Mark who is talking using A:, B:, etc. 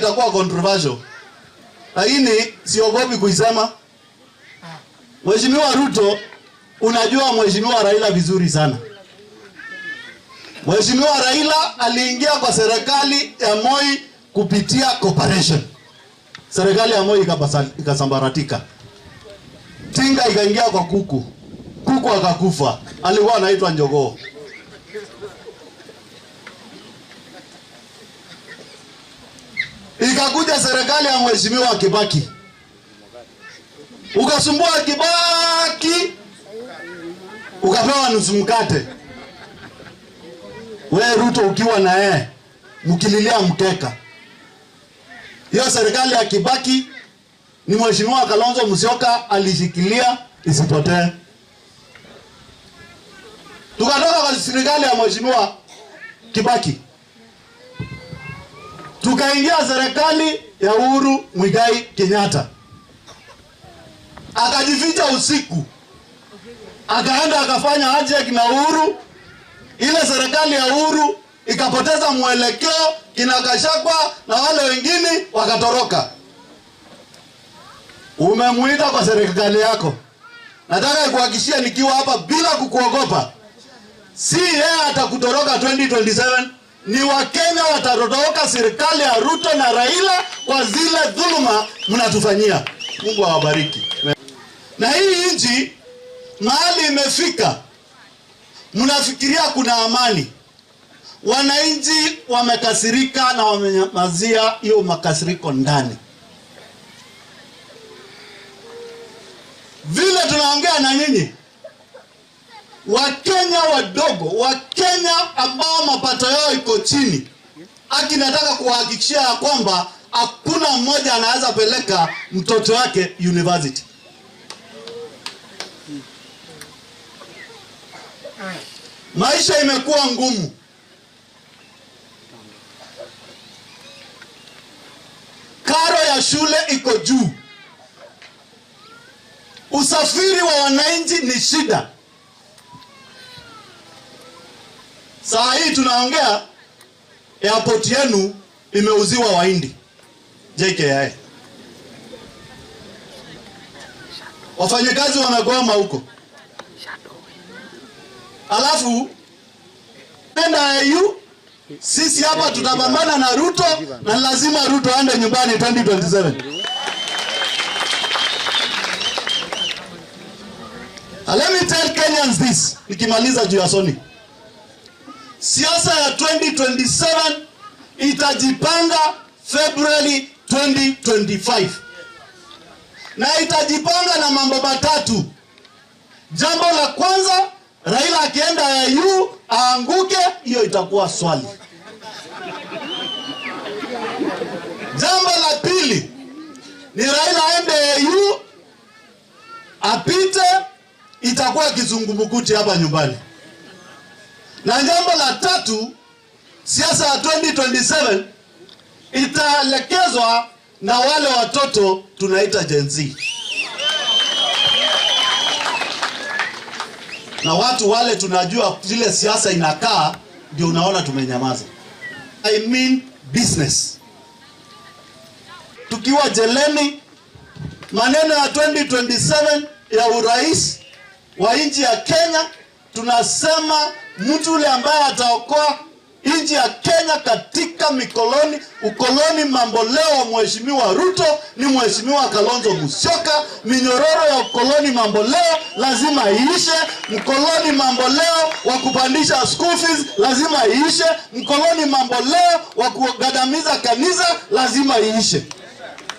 A: itakuwa controversial, lakini siogopi kuisema. Mheshimiwa Ruto, unajua Mheshimiwa Raila vizuri sana. Mheshimiwa Raila aliingia kwa serikali ya Moi kupitia cooperation. Serikali ya Moi ikasambaratika. Tinga ikaingia kwa kuku. Kuku akakufa. Alikuwa anaitwa Njogoo. Ikakuja serikali ya Mheshimiwa Kibaki. Ukasumbua Kibaki, ukapewa nusu mkate. Wewe Ruto ukiwa na yeye mkililia mkeka. Hiyo serikali ya Kibaki ni Mheshimiwa Kalonzo Musyoka alishikilia isipotee. Tukatoka kwa serikali ya Mheshimiwa Kibaki, tukaingia serikali ya Uhuru Muigai Kenyatta. Akajificha usiku, akaenda akafanya handshake na Uhuru. Ile serikali ya Uhuru ikapoteza mwelekeo, kina Gachagua na wale wengine wakatoroka. Umemuita kwa serikali yako. Nataka nikuhakikishie nikiwa hapa bila kukuogopa, si yeye atakutoroka 2027, ni Wakenya watatoroka serikali ya Ruto na Raila kwa zile dhuluma mnatufanyia. Mungu awabariki. Na hii nchi mahali imefika, mnafikiria kuna amani. Wananchi wamekasirika na wamenyamazia hiyo makasiriko ndani. Vile tunaongea na nyinyi, Wakenya wadogo, Wakenya ambao mapato yao iko chini, nataka kuhakikishia kwamba hakuna mmoja anaweza peleka mtoto wake university. Maisha imekuwa ngumu. Karo ya shule iko juu. Usafiri wa wananchi ni shida. Saa hii tunaongea, airport yenu imeuziwa Wahindi, JKIA. Wafanyakazi wamegoma huko. Alafu nenda EU, sisi hapa tutapambana na Ruto, na lazima Ruto aende nyumbani 2027. Let me tell Kenyans this, nikimaliza juu ya Soni. Siasa ya 2027 itajipanga February 2025. Na itajipanga na mambo matatu. Jambo la kwanza, Raila akienda EU aanguke, hiyo itakuwa swali. Jambo la pili ni Raila aende EU apite, itakuwa kizungumkuti hapa nyumbani. Na jambo la tatu, siasa ya 2027 itaelekezwa na wale watoto tunaita Gen Z. Na watu wale tunajua vile siasa inakaa, ndio unaona tumenyamaza. I mean business. Tukiwa jeleni, maneno ya 2027 ya urais wa nchi ya Kenya, tunasema mtu yule ambaye ataokoa nchi ya Kenya katika ukoloni mambo leo wa Mheshimiwa Ruto ni Mheshimiwa Kalonzo Musyoka. Minyororo ya ukoloni mambo leo lazima iishe. Mkoloni mambo leo wa kupandisha school fees lazima iishe. Mkoloni mambo leo wa kugadamiza kanisa lazima iishe.